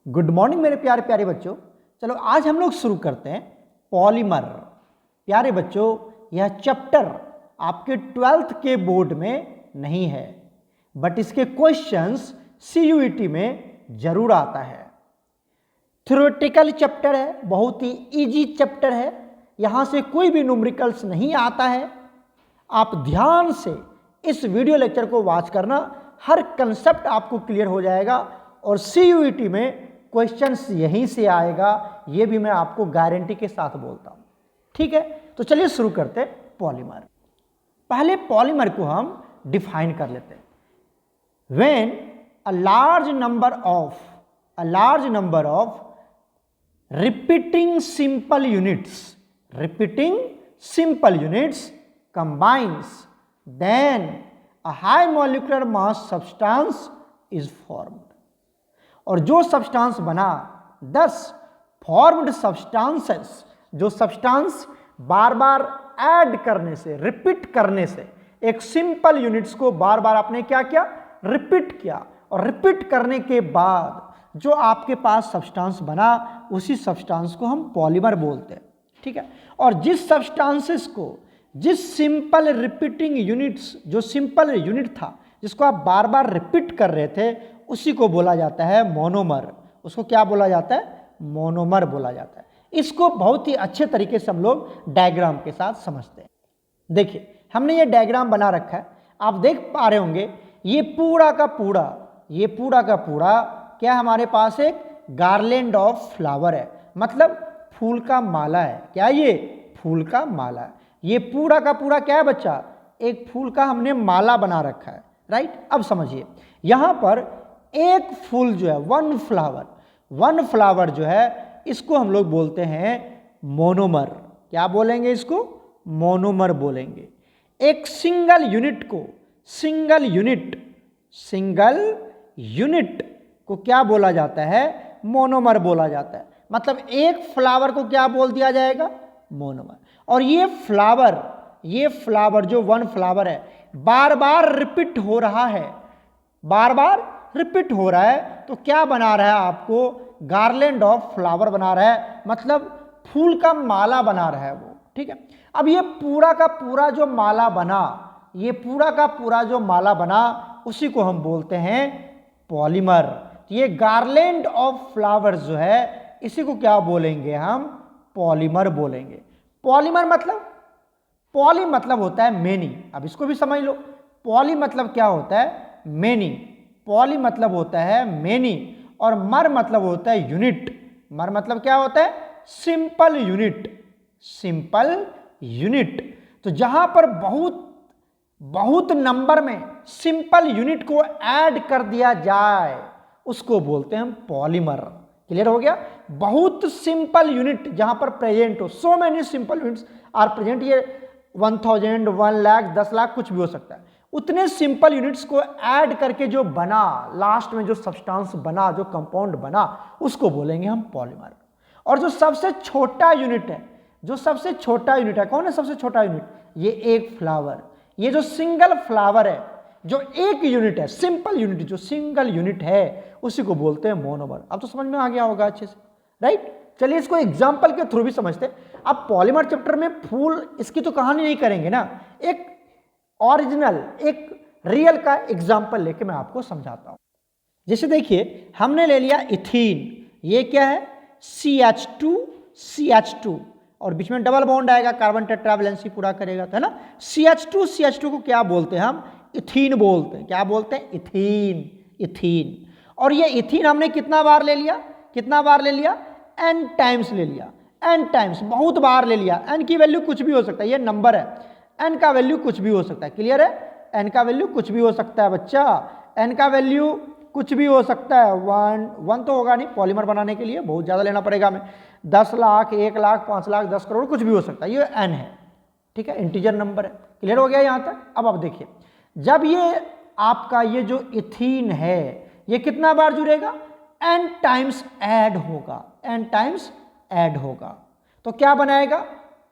Good morning मेरे प्यारे प्यारे बच्चों। चलो आज हम लोग शुरू करते हैं पॉलीमर। प्यारे बच्चों, यह चैप्टर आपके 12th के बोर्ड में नहीं है, बट इसके क्वेश्चंस CUET में जरूर आता है। थ्योरेटिकल चैप्टर है, बहुत ही इजी चैप्टर है, यहाँ से कोई भी न्यूमेरिकल्स नहीं आता है। आप ध्यान से इस वीडियो लेक्चर को वॉच करना, हर कंसेप्ट आपको क्लियर हो जाएगा और CUET में क्वेश्चंस यहीं से आएगा, ये भी मैं आपको गारंटी के साथ बोलता हूँ। ठीक है, तो चलिए शुरू करते हैं पॉलीमर। पहले पॉलीमर को हम डिफाइन कर लेते हैं। When a large number of repeating simple units combines, then a high molecular mass substance is formed। और जो सब्सटेंस बना 10 फॉर्म्ड सब्सटेंसेस, जो सब्सटेंस बार बार ऐड करने से, रिपीट करने से, एक सिंपल यूनिट्स को बार बार आपने क्या किया, रिपीट किया, और रिपीट करने के बाद जो आपके पास सब्सटेंस बना उसी सब्सटेंस को हम पॉलीमर बोलते हैं। ठीक है, और जिस सब्सटेंसेस को, जिस सिंपल रिपीटिंग यूनिट्स, जो सिंपल यूनिट था जिसको आप बार बार रिपीट कर रहे थे, उसी को बोला जाता है मोनोमर। उसको क्या बोला जाता है, मोनोमर बोला जाता है। इसको बहुत ही अच्छे तरीके से हम लोग डायग्राम के साथ समझते हैं। देखिए, हमने ये डायग्राम बना रखा है, आप देख पा रहे होंगे। ये पूरा का पूरा क्या हमारे पास एक गार्लैंड ऑफ फ्लावर है, मतलब फूल का माला है। क्या ये फूल का माला है? ये पूरा का पूरा क्या है बच्चा, एक फूल का हमने माला बना रखा है। राइट, अब समझिए, यहां पर एक फूल जो है, वन फ्लावर जो है, इसको हम लोग बोलते हैं मोनोमर। क्या बोलेंगे इसको? मोनोमर बोलेंगे। एक सिंगल यूनिट को क्या बोला जाता है, मोनोमर बोला जाता है। मतलब एक फ्लावर को क्या बोल दिया जाएगा, मोनोमर। और ये फ्लावर जो वन फ्लावर है, बार बार रिपीट हो रहा है, तो क्या बना रहा है आपको, गार्लैंड ऑफ फ्लावर बना रहा है, मतलब फूल का माला बना रहा है वो। ठीक है, अब ये पूरा का पूरा जो माला बना, उसी को हम बोलते हैं पॉलीमर। ये गार्लैंड ऑफ फ्लावर्स जो है, इसी को क्या बोलेंगे हम, पॉलीमर बोलेंगे। पॉली मतलब होता है मेनी। अब इसको भी समझ लो, पॉली मतलब क्या होता है, मेनी। पॉली मतलब होता है मेनी, और मर मतलब होता है यूनिट। मर मतलब क्या होता है, सिंपल यूनिट। तो जहां पर बहुत नंबर में सिंपल यूनिट को ऐड कर दिया जाए, उसको बोलते हैं हम पॉलीमर। क्लियर हो गया? बहुत सिंपल यूनिट जहां पर प्रेजेंट हो, so many simple units are present. ये 1000, 1 लाख, 10 लाख, कुछ भी हो सकता है। उतने सिंपल यूनिट्स को ऐड करके जो बना, लास्ट में जो सब्सटेंस बना, जो कंपाउंड बना, उसको बोलेंगे हम पॉलीमर। और जो सबसे छोटा यूनिट है, कौन है सबसे छोटा यूनिट? ये एक फ्लावर। ये जो सिंगल फ्लावर है, जो एक यूनिट है, सिंपल यूनिट, जो सिंगल यूनिट है, उसी को बोलते हैं मोनोमर। अब तो समझ में आ गया होगा अच्छे से। राइट, चलिए इसको एग्जाम्पल के थ्रू भी समझते हैं। अब पॉलीमर चैप्टर में फूल, इसकी तो कहानी नहीं करेंगे ना, एक ओरिजिनल, एक रियल का एग्जाम्पल लेके मैं आपको समझाता हूं। जैसे देखिए, हमने ले लिया इथीन। ये क्या है, CH2, और बीच में डबल बॉन्ड आएगा, कार्बन टेट्रावैलेंसी पूरा करेगा, है ना। CH2 को क्या बोलते हैं हम, इथीन बोलते हैं। क्या बोलते हैं, इथीन। और ये इथीन हमने कितना बार ले लिया, n टाइम्स ले लिया, बहुत बार ले लिया। n की वैल्यू कुछ भी हो सकता है, ये नंबर है, n का वैल्यू कुछ भी हो सकता है। क्लियर है? n का वैल्यू कुछ भी हो सकता है बच्चा, n का वैल्यू कुछ भी हो सकता है। 1 तो होगा नहीं, पॉलीमर बनाने के लिए बहुत ज़्यादा लेना पड़ेगा हमें। 10 लाख, 1 लाख, 5 लाख, 10 करोड़, कुछ भी हो सकता है। ये n है, ठीक है, इंटीजर नंबर है। क्लियर हो गया यहाँ तक? अब आप देखिए, जब ये आपका ये जो इथीन है, ये कितना बार जुड़ेगा, n टाइम्स ऐड होगा, तो क्या बनाएगा,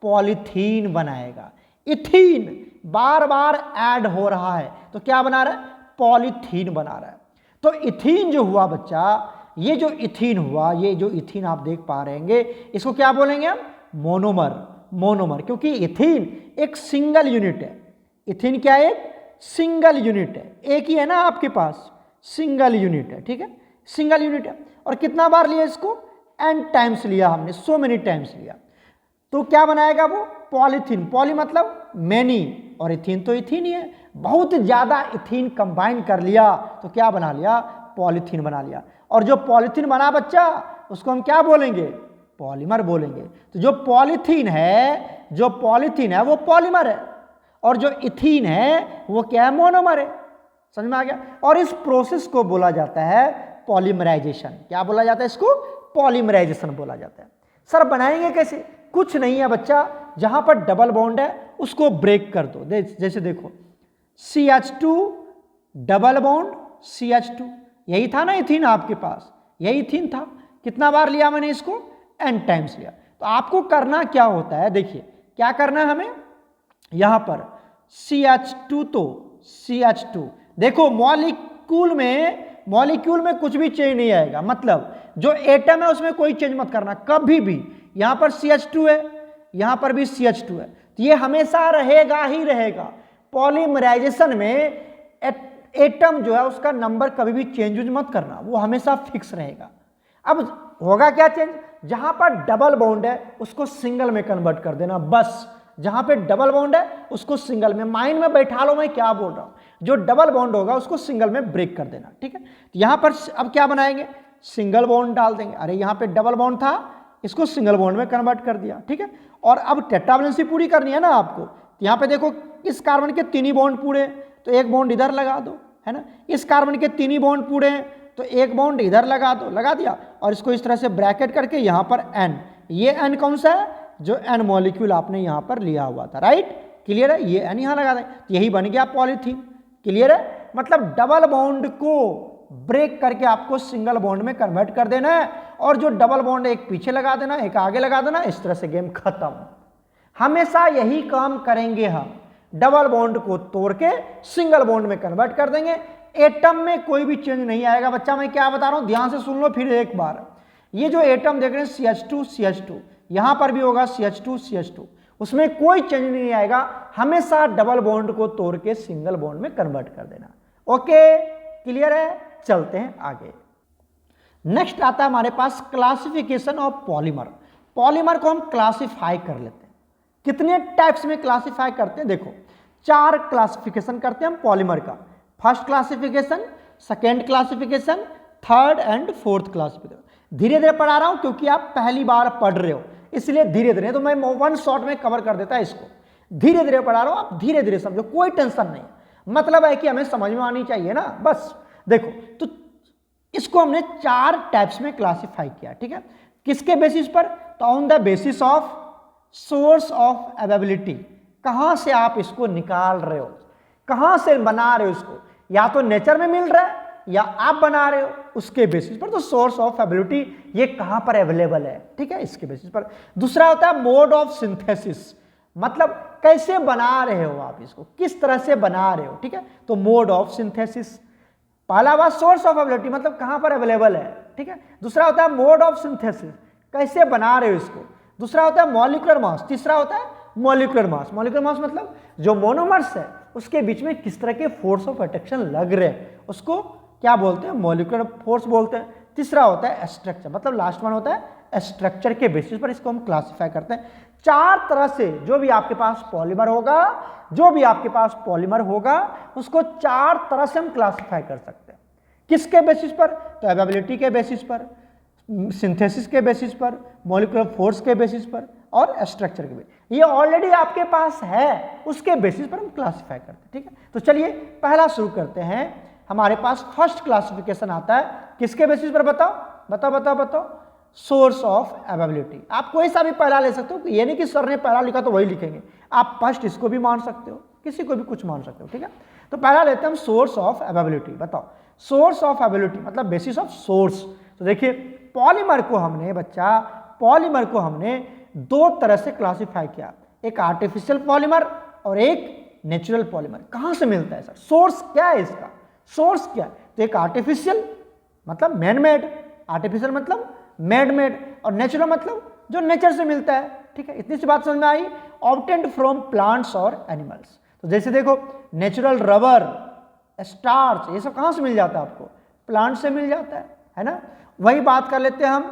पॉलीथीन बनाएगा। इथीन बार बार ऐड हो रहा है, तो क्या बना रहा है, पॉलीथीन बना रहा है। तो इथीन जो हुआ बच्चा, ये जो इथीन हुआ, ये जो इथीन आप देख पा रहे हैं, इसको क्या बोलेंगे हम? मोनोमर। मोनोमर, क्योंकि इथीन एक सिंगल यूनिट है। इथीन क्या है? एक सिंगल यूनिट है, एक ही है ना आपके पास, सिंगल यूनिट है, ठीक है, सिंगल यूनिट है। और कितना बार लिया इसको? n टाइम्स लिया हमने, सो मेनी टाइम्स लिया, तो क्या बनाएगा वो? पॉलीथीन। पॉली मतलब मैनी, और इथीन तो इथीन ही है। बहुत ज़्यादा इथीन कंबाइन कर लिया तो क्या बना लिया? पॉलीथीन बना लिया। और जो पॉलीथीन बना बच्चा, उसको हम क्या बोलेंगे? पॉलीमर बोलेंगे। तो जो पॉलीथीन है वो पॉलीमर है, और जो इथीन है वो क्या है? मोनोमर है। समझ में आ गया? और इस प्रोसेस को बोला जाता है पॉलीमराइजेशन। क्या बोला जाता है इसको? पॉलीमराइजेशन बोला जाता है। सर बनाएंगे कैसे? कुछ नहीं है बच्चा, जहां पर डबल बॉन्ड है उसको ब्रेक कर दो। जैसे देखो, CH2 डबल बॉन्ड CH2, यही था ना इथीन आपके पास, यही इथीन था। कितना बार लिया मैंने इसको? n टाइम्स लिया। तो आपको करना क्या होता है, देखिए क्या करना है हमें, यहां पर CH2, तो CH2 देखो मॉलिक्यूल में कुछ भी चेंज नहीं आएगा, मतलब जो एटम है उसमें कोई चेंज मत करना कभी भी। यहां पर CH2 है, यहां पर भी CH2 है, तो ये हमेशा रहेगा ही रहेगा। पॉलीमराइजेशन में एटम जो है उसका नंबर कभी भी चेंज मत करना, वो हमेशा फिक्स रहेगा। अब होगा क्या चेंज? जहां पर डबल बॉन्ड है उसको सिंगल में कन्वर्ट कर देना, बस। जहां पे डबल बॉन्ड है उसको सिंगल में, माइंड में बैठा लो मैं क्या बोल रहा हूं। जो डबल बॉन्ड होगा उसको सिंगल में ब्रेक कर देना, ठीक है। तो यहां पर अब क्या बनाएंगे? सिंगल बॉन्ड डाल देंगे। अरे यहां पे डबल बॉन्ड था, इसको सिंगल बॉन्ड में कन्वर्ट कर दिया, ठीक है। और अब टेट्रावैलेंसी पूरी करनी है ना आपको, तो यहां पे देखो इस कार्बन के 3 ही बॉन्ड पूरे, तो एक बॉन्ड इधर लगा दो, है ना। इस कार्बन के 3 ही बॉन्ड पूरे हैं, तो एक बॉन्ड इधर लगा दो, लगा दिया। और इसको इस तरह से ब्रैकेट करके यहां पर n, ये n कौन सा है? जो n मॉलिक्यूल आपने यहां पर लिया हुआ था, राइट। क्लियर है? ये n यहां लगा दें, तो यही बन गया पॉलीथीन। क्लियर है? मतलब डबल बॉन्ड को ब्रेक करके आपको सिंगल बॉन्ड में कन्वर्ट कर देना है, और जो डबल बॉन्ड एक पीछे लगा देना, एक आगे लगा देना, इस तरह से गेम खत्म। हमेशा यही काम करेंगे हम, डबल बॉन्ड को तोड़ के सिंगल बॉन्ड में कन्वर्ट कर देंगे। एटम में कोई भी चेंज नहीं आएगा बच्चा, मैं क्या बता रहा हूं ध्यान से सुन लो फिर एक बार। ये जो एटम देख रहे हैं CH2 यहां पर भी होगा CH2, उसमें कोई चेंज नहीं आएगा, हमेशा डबल बॉन्ड को तोड़ के सिंगल बॉन्ड में कन्वर्ट कर देना। ओके, क्लियर है? चलते हैं आगे। नेक्स्ट आता है हमारे पास क्लासिफिकेशन ऑफ पॉलीमर। पॉलीमर को हम क्लासिफाई कर लेते हैं। कितने टाइप्स में क्लासिफाई करते हैं? देखो 4 क्लासिफिकेशन करते हैं हम पॉलीमर का। First classification, second classification, third and fourth classification. धीरे धीरे पढ़ा रहा हूं क्योंकि आप पहली बार पढ़ रहे हो, इसलिए धीरे धीरे, तो मैं वन शॉट में कवर कर देता है इसको। धीरे धीरे पढ़ा रहा हूं, आप धीरे धीरे समझो, कोई टेंशन नहीं। मतलब है कि हमें समझ में आनी चाहिए ना, बस। देखो तो इसको हमने 4 टाइप्स में क्लासिफाई किया, ठीक है। किसके बेसिस पर? तो on the basis of source of availability. कहां से आप इसको निकाल रहे हो, कहां से बना रहे हो इसको, या तो नेचर में मिल रहा है या आप बना रहे हो, उसके बेसिस पर। तो सोर्स ऑफ अवेलेबिलिटी ये कहां पर अवेलेबल है, ठीक है, इसके बेसिस पर। दूसरा होता है मोड ऑफ सिंथेसिस, मतलब कैसे बना रहे हो आप इसको, किस तरह से बना रहे हो, ठीक है। तो मोड ऑफ सिंथेसिस। पहला बात सोर्स ऑफ अवेलेबिलिटी, मतलब कहां पर अवेलेबल है, ठीक है। दूसरा होता है मोड ऑफ सिंथेसिस, कैसे बना रहे हो इसको। दूसरा होता है मॉलिक्यूलर मास। तीसरा होता है मॉलिक्यूलर मास। मॉलिक्यूलर मास मतलब जो मोनोमर्स है उसके बीच में किस तरह के फोर्स ऑफ अट्रैक्शन लग रहे हैं, उसको क्या बोलते हैं? मॉलिक्यूलर फोर्स बोलते हैं। तीसरा होता है स्ट्रक्चर, मतलब लास्ट वन होता है स्ट्रक्चर के बेसिस पर इसको हम क्लासिफाई करते हैं। 4 तरह से जो भी आपके पास पॉलीमर होगा, उसको 4 तरह से हम क्लासिफाई कर सकते हैं। किसके बेसिस पर? तो अवेलेबिलिटी के बेसिस पर, सिंथेसिस के बेसिस पर, मॉलिक्यूलर फोर्स के बेसिस पर, और स्ट्रक्चर के बेसिस। ये ऑलरेडी आपके पास है, उसके बेसिस पर हम क्लासिफाई करते हैं, ठीक है। तो चलिए पहला शुरू करते हैं। हमारे पास फर्स्ट क्लासिफिकेशन आता है, किसके बेसिस पर? बताओ। Source of availability. आप कोई सा भी पहला ले सकते हो, ये नहीं कि सर ने पहला लिखा तो वही लिखेंगे, आप फर्स्ट इसको भी मान सकते हो, किसी को भी कुछ मान सकते हो, ठीक है। तो पहला लेते हैं हम सोर्स ऑफ अवेलेबिलिटी। बताओ सोर्स ऑफ अवेलेबिलिटी मतलब बेसिस ऑफ सोर्स। तो देखिए पॉलीमर को हमने 2 तरह से क्लासिफाई किया, एक आर्टिफिशियल पॉलीमर और एक नेचुरल पॉलीमर। कहां से मिलता है सर? सोर्स क्या है इसका? सोर्स क्या है? तो एक आर्टिफिशियल मतलब मैन मेड, आर्टिफिशियल मतलब मेड, और नेचुरल मतलब जो नेचर से मिलता है, ठीक है। इतनी सी बात समझ में आई। ऑब्टेन्ड फ्रॉम प्लांट्स और एनिमल्स, तो जैसे देखो नेचुरल रबर, स्टार्च, ये सब कहाँ से मिल जाता है आपको? प्लांट से मिल जाता है ना। वही बात कर लेते हैं हम,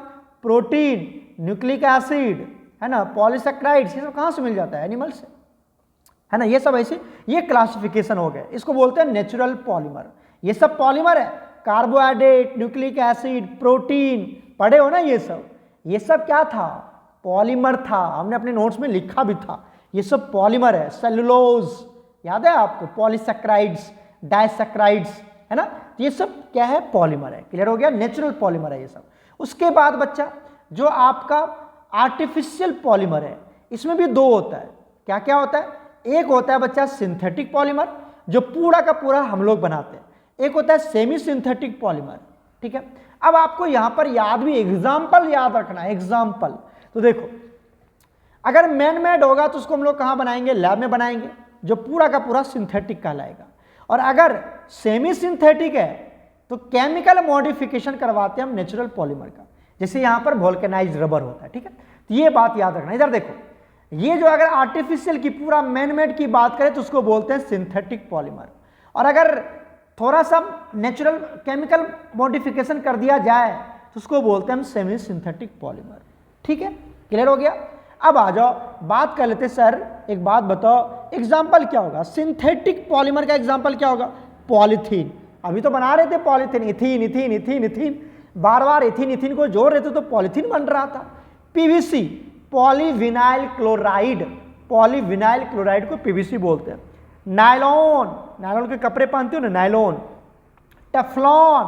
प्रोटीन, न्यूक्लिक एसिड, है ना, पॉलीसेक्राइड्स, ये सब कहाँ से मिल जाता है? एनिमल से, है ना। ये सब ऐसे, ये क्लासिफिकेशन हो गए, इसको बोलते हैं नेचुरल पॉलीमर। ये सब पॉलीमर है, कार्बोहाइड्रेट, न्यूक्लिक एसिड, प्रोटीन, पढ़े हो ना ये सब क्या था? पॉलीमर था, हमने अपने नोट्स में लिखा भी था, ये सब पॉलीमर है। सेलुलोज याद है आपको, पॉलीसेक्राइड्स, डाइसेक्राइड्स, है ना, ये सब क्या है? पॉलीमर है। क्लियर हो गया? नेचुरल पॉलीमर है ये सब। उसके बाद बच्चा जो आपका आर्टिफिशियल पॉलीमर है, इसमें भी दो होता है। क्या क्या होता है? एक होता है बच्चा सिंथेटिक पॉलीमर, जो पूरा का पूरा हम लोग बनाते हैं। एक होता है सेमी सिंथेटिक पॉलीमर, ठीक है। अब आपको यहां पर याद भी एग्जाम्पल याद रखना है, एग्जाम्पल। तो देखो, अगर मैन मेड होगा तो उसको हम लोग कहां बनाएंगे? लैब में बनाएंगे, जो पूरा का पूरा सिंथेटिक कहलाएगा। और अगर सेमी सिंथेटिक है तो केमिकल मॉडिफिकेशन करवाते हैं हम नेचुरल पॉलीमर का, जैसे यहां पर वोल्केनाइज्ड रबर होता है, ठीक है। तो ये बात याद रखना। इधर देखो, ये जो अगर आर्टिफिशियल की पूरा मैन मेड की बात करें तो उसको बोलते हैं सिंथेटिक पॉलीमर, और अगर थोड़ा सा नेचुरल केमिकल मॉडिफिकेशन कर दिया जाए तो उसको बोलते हैं हम सेमी सिंथेटिक पॉलीमर, ठीक है। क्लियर हो गया? अब आ जाओ, बात कर लेते। सर एक बात बताओ, एग्जाम्पल क्या होगा? सिंथेटिक पॉलीमर का एग्जाम्पल क्या होगा? पॉलीथीन। अभी तो बना रहे थे polythene, ethene ethene ethene ethene, बार बार इथीन इथीन को जोड़ रहे थे तो पॉलीथीन बन रहा था। PVC, polyvinyl chloride, polyvinyl chloride को पीवीसी बोलते हैं। नायलॉन, नायलॉन के कपड़े पहनते हो ना, नायलॉन। टेफ्लॉन,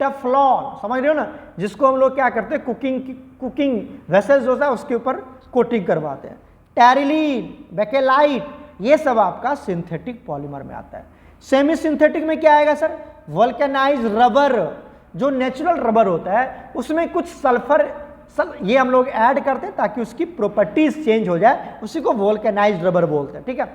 टेफ्लॉन समझ रहे हो ना, जिसको हम लोग क्या करते हैं? कुकिंग वेसल्स जो है उसके ऊपर कोटिंग करवाते हैं। टेरिलीन, बेकेलाइट, ये सब आपका सिंथेटिक पॉलीमर में आता है। सेमी सिंथेटिक में क्या आएगा सर? वल्केनाइज्ड रबर, जो नेचुरल रबर होता है उसमें कुछ सल्फर ये हम लोग ऐड करते हैं ताकि उसकी प्रॉपर्टीज चेंज हो जाए, उसी को वोल्केनाइज्ड रबर बोलते हैं, ठीक है।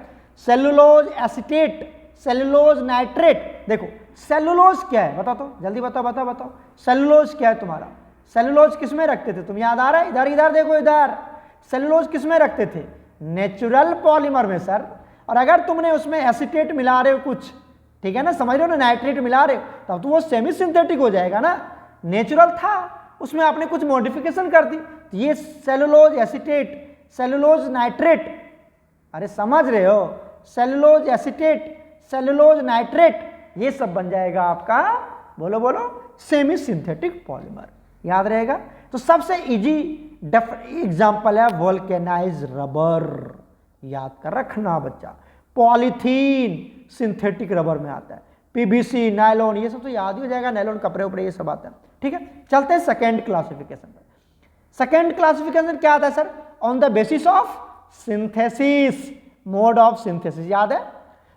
Cellulose acetate, cellulose nitrate. देखो सेलुलोज क्या है? बताओ तो जल्दी बताओ। सेलुलोज क्या है तुम्हारा? सेलुलोज किस में रखते थे? तुम याद आ रहा है? इधर देखो, इधर सेलुलोज किस में रखते थे? नेचुरल पॉलीमर में सर। और अगर तुमने उसमें एसीटेट मिला रहे हो कुछ, ठीक है ना, समझ रहे हो ना, नाइट्रेट मिला रहे हो, तब तो वो सेमी सिंथेटिक हो जाएगा ना। नेचुरल था, उसमें आपने कुछ मॉडिफिकेशन कर दी, तो ये सेलुलोज एसीटेट, सेलुलोज नाइट्रेट, अरे समझ रहे हो, सेलुलोज एसीटेट, सेलुलोज नाइट्रेट, ये सब बन जाएगा आपका, बोलो सेमी सिंथेटिक पॉलीमर। याद रहेगा? तो सबसे इजी एग्जांपल है वोल्केनाइज्ड रबर, याद कर रखना बच्चा। पॉलीथीन सिंथेटिक रबर में आता है। पीवीसी, नायलॉन, ये सब तो याद ही हो जाएगा, नायलॉन कपड़े उपड़े ये सब आता है, ठीक है। चलते हैं सेकेंड क्लासिफिकेशन पर। सेकेंड क्लासिफिकेशन क्या आता है sir? On the basis of synthesis, mode of synthesis, याद है?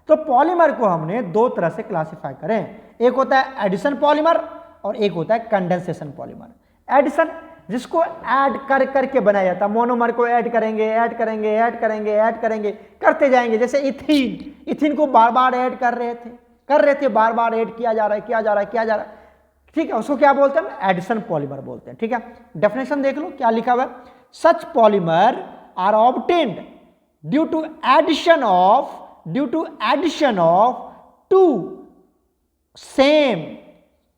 तो पॉलीमर को हमने दो तरह से क्लासिफाई करें, एक होता है एडिशन पॉलीमर और एक होता है कंडेंसेशन पॉलीमर। एडिशन जिसको ऐड कर करके बनाया जाता है, मोनोमर को ऐड करेंगे करते जाएंगे, जैसे इथीन को बार बार ऐड कर रहे थे, बार बार ऐड किया जा रहा है, ठीक है, उसको क्या बोलते हैं? एडिशन पॉलीमर बोलते हैं, ठीक है। डेफिनेशन देख लो क्या लिखा हुआ है। Such polymer are obtained due to addition of two same,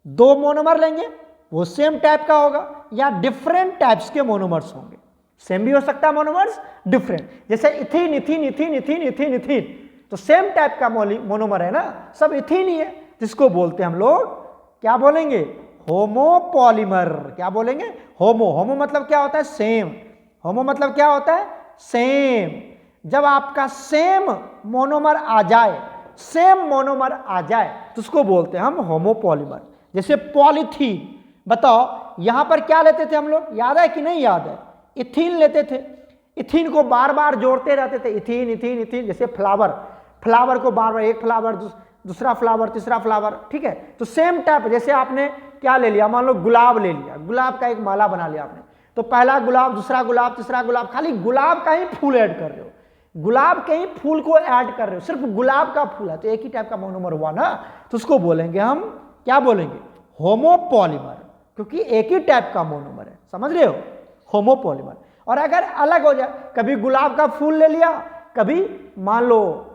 दो मोनोमर लेंगे वो सेम टाइप का होगा, या डिफरेंट टाइप्स के मोनोमर्स होंगे। सेम भी हो सकता है मोनोमर्स, डिफरेंट, जैसे इथीन, तो सेम टाइप का मोनोमर है ना, सब इथीन ही है, जिसको बोलते हैं हम लोग, क्या बोलेंगे? होमोपॉलीमर। क्या बोलेंगे? होमो मतलब क्या होता है? सेम। होमो मतलब क्या होता है? सेम। जब आपका सेम मोनोमर आ जाए तो उसको बोलते हैं हम होमोपॉलीमर। जैसे पॉलीथीन, बताओ यहां पर क्या लेते थे हम लोग? याद है कि नहीं याद है? इथीन लेते थे, इथीन को बार बार जोड़ते रहते थे, इथीन। जैसे फ्लावर को बार बार, एक फ्लावर, दूसरा फ्लावर, तीसरा फ्लावर, ठीक है। तो सेम टाइप, जैसे आपने क्या ले लिया, मान लो गुलाब ले लिया, गुलाब का एक माला बना लिया आपने, तो पहला गुलाब, दूसरा गुलाब, तीसरा गुलाब, खाली गुलाब का ही फूल ऐड कर रहे हो, गुलाब के ही फूल को ऐड कर रहे हो, सिर्फ गुलाब का फूल है, तो एक ही टाइप का मोनोमर हुआ ना, तो उसको बोलेंगे हम, क्या बोलेंगे? होमोपॉलीमर। क्योंकि एक ही टाइप का मोनोमर है, समझ रहे हो, होमोपॉलीमर। और अगर अलग हो जाए, कभी गुलाब का फूल ले लिया, कभी मान लो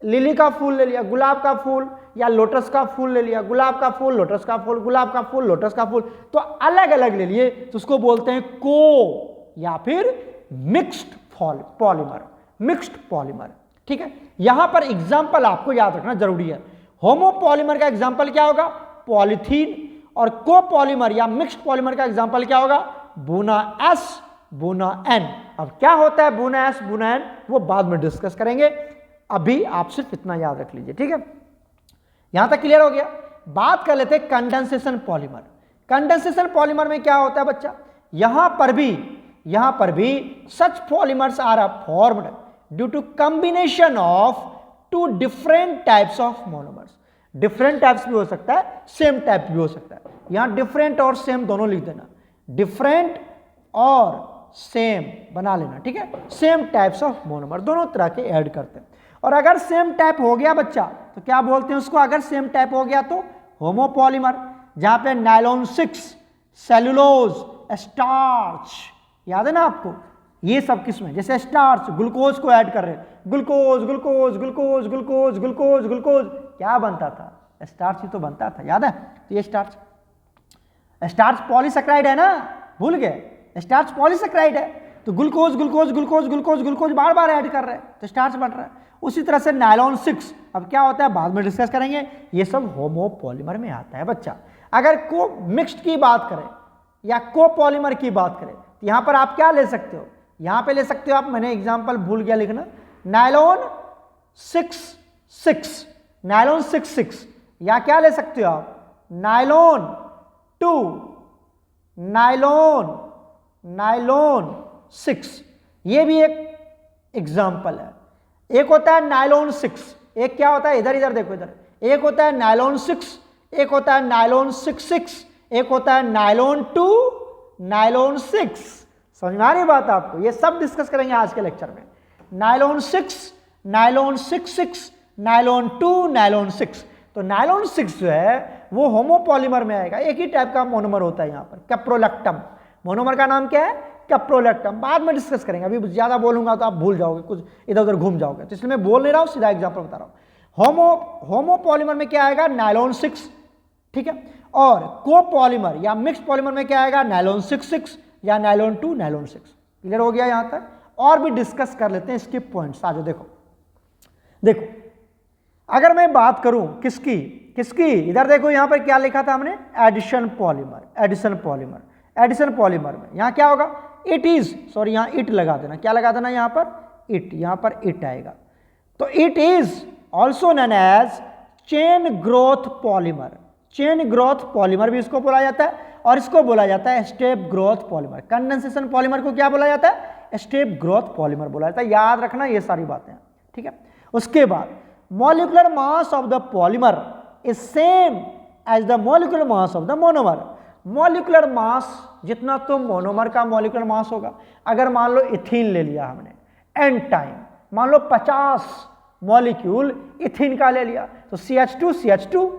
लिली का फूल ले लिया, गुलाब का फूल, या लोटस का फूल ले लिया, गुलाब का फूल, लोटस का फूल, गुलाब का फूल, लोटस का फूल, तो अलग अलग ले लिए तो उसको बोलते हैं को या फिर मिक्स्ड पॉलीमर, मिक्स्ड पॉलीमर। ठीक है, यहां पर एग्जाम्पल आपको याद रखना जरूरी है। होमोपॉलीमर का एग्जाम्पल क्या होगा, पॉलीथीन, और कोपॉलीमर या मिक्स्ड पॉलीमर का एग्जाम्पल क्या होगा, बुना एस, बुना एन। अब क्या होता है बुना एस, बुना एन, वो बाद में डिस्कस करेंगे, अभी आप सिर्फ इतना याद रख लीजिए। ठीक है, यहां तक क्लियर हो गया। बात कर लेते हैं कंडेंसेशन पॉलीमर। कंडेंसेशन पॉलीमर में क्या होता है बच्चा, यहां पर भी such polymers are formed due to combination of two different types of monomers. Different types भी हो सकता है, सेम टाइप भी हो सकता है। यहां डिफरेंट और सेम दोनों लिख देना, डिफरेंट और सेम बना लेना। ठीक है, सेम टाइप्स ऑफ मोनोमर दोनों तरह के ऐड करते हैं। और अगर सेम टाइप हो गया बच्चा तो क्या बोलते हैं उसको, अगर सेम टाइप हो गया तो होमोपॉलीमर, जहां पे नायलॉन 6, सेलुलोज, स्टार्च, याद है ना आपको, ये सब किसमें, जैसे स्टार्च, ग्लूकोज को ऐड कर रहे हैं, glucose glucose glucose glucose glucose glucose, क्या बनता था, स्टार्च ही तो बनता था, याद है। तो ये स्टार्च पॉलीसेक्राइड है ना, भूल गए, स्टार्च पॉलीसेक्राइड है, तो glucose glucose glucose glucose glucose बार बार ऐड कर रहे हैं तो स्टार्च बन रहा है। उसी तरह से नायलॉन 6, अब क्या होता है बाद में डिस्कस करेंगे, ये सब होमोपॉलीमर में आता है बच्चा। अगर को मिक्स्ड की बात करें या कोपॉलीमर की बात करें तो यहां पर आप क्या ले सकते हो, यहां पे ले सकते हो आप, मैंने एग्जांपल भूल गया लिखना, नायलॉन 6, नायलॉन 6, या क्या ले सकते हो आप, नायलॉन 2, नायलॉन 6, ये भी एक एग्जाम्पल है। एक होता है नायलॉन 6, एक क्या होता है, इधर देखो इधर, एक होता है नायलॉन 6, एक होता है नायलॉन 6, एक होता है नायलॉन 2, नायलॉन 6। समझ में आ रही बात आपको, ये सब डिस्कस करेंगे आज के लेक्चर में। Nylon 6, nylon 6, nylon 2, nylon 6। तो नायलॉन 6 जो है वो होमोपॉलीमर में आएगा, एक ही टाइप का मोनोमर होता है। यहां पर कैप्रोलैक्टम, मोनोमर का नाम क्या है, कैप्रोलैक्टम, बाद में डिस्कस करेंगे, अभी ज्यादा बोलूंगा तो आप भूल जाओगे, कुछ इधर उधर घूम जाओगे, तो इसलिए मैं बोल नहीं रहा हूं, सीधा एग्जांपल बता रहा हूं। होमोपॉलीमर में क्या आएगा, नायलॉन 6, ठीक है, और कोपॉलीमर या मिक्स्ड पॉलीमर में क्या आएगा, नायलॉन 6 या नायलॉन 2, नायलॉन 6। क्लियर हो गया यहां तक, और भी डिस्कस कर लेते हैं इसके पॉइंट्स। आ जाओ, देखो अगर मैं बात करूं किसकी, इधर देखो यहां पर क्या लिखा था हमने, एडिशन पॉलीमर में यहां क्या होगा, इट इज, सॉरी यहां इट लगा देना, क्या लगा देना यहां पर, इट आएगा। तो it is also known as chain growth polymer भी इसको बोला जाता है, और इसको बोला जाता है step growth polymer. Condensation polymer को क्या बोला जाता है, स्टेप ग्रोथ पॉलीमर बोला जाता है। याद रखना ये सारी बातें, ठीक है। उसके बाद molecular mass of the polymer is same as the molecular mass of the monomer. Molecular mass जितना तो मोनोमर का मॉलिक्यूलर मास होगा। अगर मान लो इथीन ले लिया हमने, एन टाइम मान लो 50 मॉलिक्यूल इथीन का ले लिया, तो CH2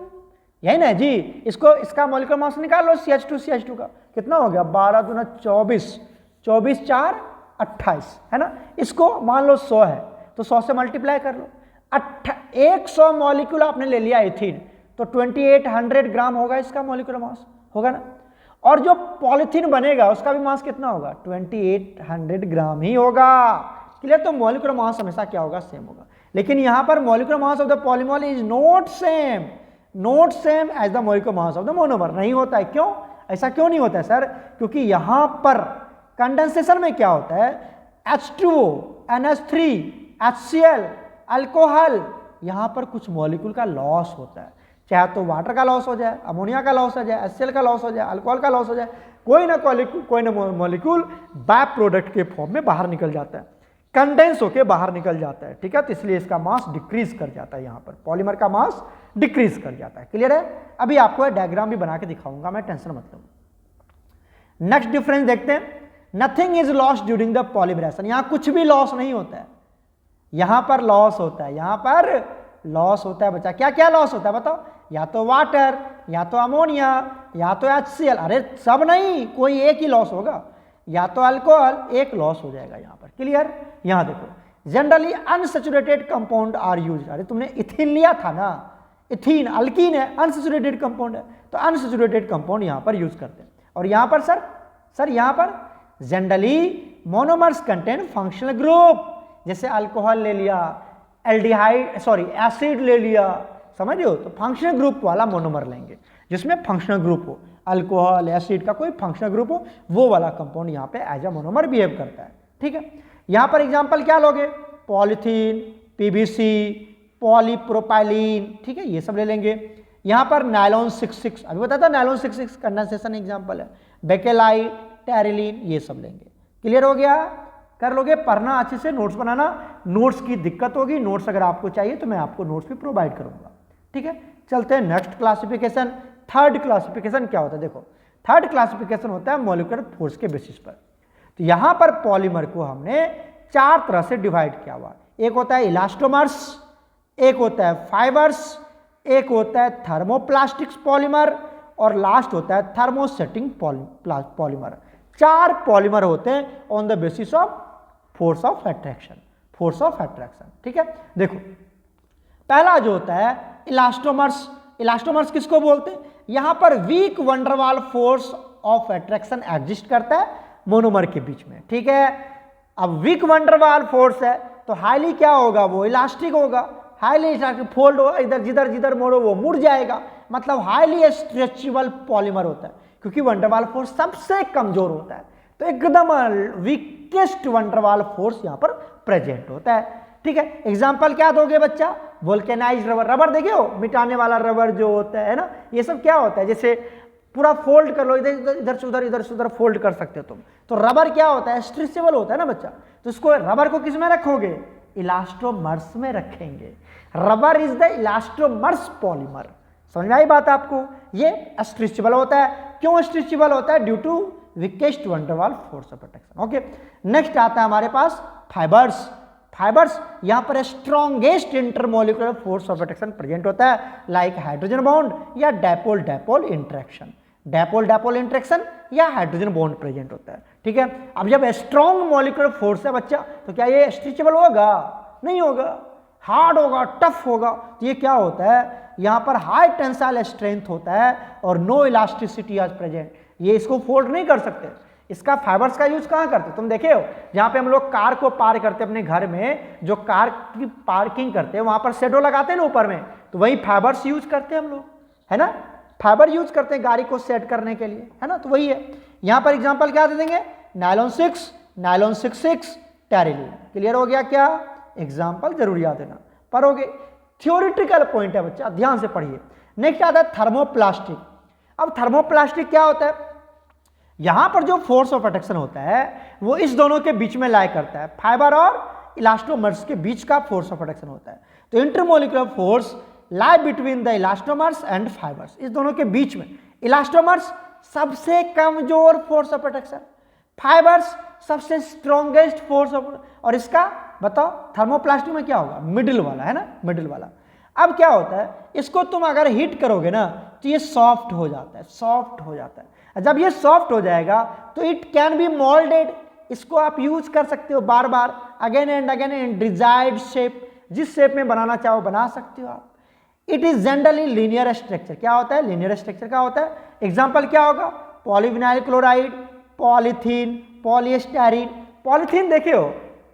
यही ना जी, इसका मॉलिक्यूलर मास निकाल लो, CH2 का कितना हो गया, 12 दूना 24, 24 4 28 है ना। इसको मान लो 100 है तो 100 से मल्टीप्लाई कर लो, 100 मॉलिक्यूल आपने ले लिया इथीन, तो 2800 ग्राम होगा इसका मॉलिक्यूलर मास, होगा ना। और जो पॉलीथीन बनेगा उसका भी मास कितना होगा, 2800 ग्राम ही होगा। क्लियर, तो मॉलिक्यूलर मास हमेशा क्या होगा, सेम होगा। लेकिन यहां पर molecular mass of the polymer is not same as the molecular mass of the monomer. नहीं होता है, क्यों, ऐसा क्यों नहीं होता है सर, क्योंकि यहां पर कंडेंसेशन में क्या होता है, H2O, NH3, HCl, अल्कोहल, यहां पर कुछ मॉलिक्यूल का लॉस होता है, चाहे तो वाटर का लॉस हो जाए, अमोनिया का लॉस हो जाए, HCl का लॉस हो जाए, अल्कोहल का लॉस हो जाए, कोई ना मॉलिक्यूल बाय प्रोडक्ट के फॉर्म में बाहर निकल जाता है, कंडेंस होके बाहर निकल जाता है, ठीक है। तो इसलिए इसका मास डिक्रीज कर जाता है, यहां पर पॉलीमर का मास डिक्रीज कर जाता है। क्लियर है, अभी आपको डायग्राम भी बना के दिखाऊंगा मैं, टेंशन मत लो। नेक्स्ट डिफरेंस देखते हैं, nothing is lost during the polymerisation. यहां कुछ भी लॉस नहीं होता है, यहां पर लॉस होता है, यहां पर लॉस होता है बच्चा। क्या क्या लॉस होता है बताओ, या तो वाटर, या तो अमोनिया या तो HCl। अरे सब नहीं, कोई एक ही लॉस होगा, या तो अल्कोहल, एक लॉस हो जाएगा यहाँ पर। क्लियर? यहाँ देखो generally unsaturated compound are use. अरे तुमने इथिन लिया था ना, इथिन अल्कीन है, अनसैचुरेटेड कंपाउंड है, तो अनसैचुरेटेड कंपाउंड यहाँ पर यूज करते हैं। और यहाँ पर सर यहाँ पर generally monomers contain functional group, जैसे अल्कोहल ले लिया, एसिड ले लिया, समझ रहे हो? तो फंक्शनल ग्रुप वाला मोनोमर लेंगे जिसमें फंक्शनल ग्रुप हो, अल्कोहल एसिड का कोई फंक्शनल ग्रुप हो, वो वाला कंपाउंड यहाँ पे एज अ मोनोमर बिहेव करता है। ठीक है, यहाँ पर एग्जांपल क्या लोगे? पॉलीथीन, पीवीसी, पॉलीप्रोपाइलीन, ठीक है, ये सब ले लेंगे। यहाँ पर नायलॉन 66, अभी बताया था नायलॉन 66 कंडेंसेशन एग्जांपल है, बेकेलाइट, टेरिलीन, ये सब लेंगे। क्लियर हो गया? कर लोगे? पढ़ना अच्छे से, नोट्स बनाना। नोट्स की दिक्कत होगी, नोट्स अगर आपको चाहिए तो मैं आपको नोट्स भी प्रोवाइड करूंगा। ठीक है, चलते हैं नेक्स्ट क्लासिफिकेशन। थर्ड क्लासिफिकेशन क्या होता है? देखो थर्ड क्लासिफिकेशन होता है मॉलिक्यूलर फोर्स के बेसिस पर। तो यहां पर पॉलीमर को हमने 4 तरह से डिवाइड किया हुआ। एक होता है इलास्टोमर्स, एक होता है फाइबर्स, एक होता है थर्मोप्लास्टिक्स पॉलीमर, और लास्ट होता है थर्मोसेटिंग पॉलीमर। 4 पॉलीमर होते हैं on the basis of force of attraction, force of attraction. ठीक है, देखो पहला जो होता है इलास्टोमर्स। इलास्टोमर्स किसको बोलते हैं? यहां पर weak van der Waal force of attraction exist करता है मोनोमर के बीच में। ठीक है, अब वीक वंडरवाल फोर्स है तो हाईली क्या होगा? वो इलास्टिक होगा, हाईली इलास्टिक, फोल्ड होगा, इधर जिधर जिधर मोड़ो वो मुड़ जाएगा, मतलब हाईली स्ट्रेचेबल पॉलीमर होता है, क्योंकि वंडरवाल फोर्स सबसे कमजोर होता है, तो एकदम वीकेस्ट वंडरवाल फोर्स यहां पर प्रेजेंट होता है। ठीक है, एग्जांपल क्या दोगे बच्चा? वोल्केनाइज्ड रबर। रबर देखे हो, मिटाने वाला रबर जो होता है ना, ये सब क्या होता है? जैसे पूरा फोल्ड कर लो, इधर से उधर फोल्ड कर सकते हो तुम, तो रबर क्या होता है? स्ट्रेचेबल होता है ना बच्चा। तो इसको रबर को किस में रखोगे? इलास्टोमर्स में रखेंगे। Rubber is the elastomers polymer. समझ में आई बात आपको? ये स्ट्रेचेबल होता है। क्यों स्ट्रेचेबल होता है? Due to weakest van der Waal force of attraction. Okay, next आता है हमारे पास फाइबर्स। फाइबर्स यहां पर strongest intermolecular force of attraction present होता है, लाइक हाइड्रोजन बॉन्ड या dipole dipole interaction. Dipole dipole interaction या हाइड्रोजन बॉन्ड प्रेजेंट होता है। ठीक है, अब जब स्ट्रॉन्ग मॉलिक्यूलर फोर्स है बच्चा, तो क्या ये स्ट्रेचेबल होगा? नहीं होगा, हार्ड होगा, टफ होगा। तो ये क्या होता है? यहां पर हाई टेंसाइल स्ट्रेंथ होता है और नो इलास्टिसिटी आज प्रेजेंट, ये इसको फोल्ड नहीं कर सकते। इसका फाइबर्स का यूज कहां करते? तुम देखे हो जहां पे हम लोग कार को पार करते हैं अपने घर में, जो कार की पार्किंग करते हैं वहां पर शेडो लगाते हैं ना ऊपर में, तो वही फाइबर्स यूज करते हैं हम लोग, है ना? फाइबर यूज करते हैं गाड़ी को सेट करने के लिए, है ना? तो वही है। यहां पर एग्जांपल क्या दे देंगे? Nylon 6, nylon 66, terylene. क्लियर हो गया? क्या एग्जांपल जरूर याद देना, पढ़ोगे। थ्योरेटिकल पॉइंट है बच्चा, ध्यान से पढ़िए। नेक्स्ट आता है थर्मोप्लास्टिक। अब थर्मोप्लास्टिक क्या होता है? यहां पर जो फोर्स ऑफ अट्रैक्शन होता है वो इस दोनों के बीच में लाई करता है, फाइबर और इलास्टोमर्स के बीच का फोर्स ऑफ अट्रैक्शन होता है। तो intermolecular force lie between the elastomers and fibres, इस दोनों के बीच में। इलास्टोमर्स सबसे कमजोर फोर्स ऑफ अट्रैक्शन, फाइबर्स सबसे स्ट्रॉन्गेस्ट फोर्स ऑफ, और इसका बताओ थर्मोप्लास्टिक में क्या होगा? मिडिल वाला, है ना? मिडिल वाला। अब क्या होता है? इसको तुम अगर हीट करोगे ना तो ये सॉफ्ट हो जाता है, सॉफ्ट हो जाता है। जब ये सॉफ्ट हो जाएगा तो इट कैन बी मोल्डेड, इसको आप यूज कर सकते हो बार बार, again and again in desired shape, जिस शेप में बनाना चाहो बना सकते हो आप। It is generally linear structure. क्या होता है? लीनियर स्ट्रक्चर का होता है। एग्जांपल क्या होगा? Polyvinyl chloride, polythene, polystyrene. Polythene देखे हो?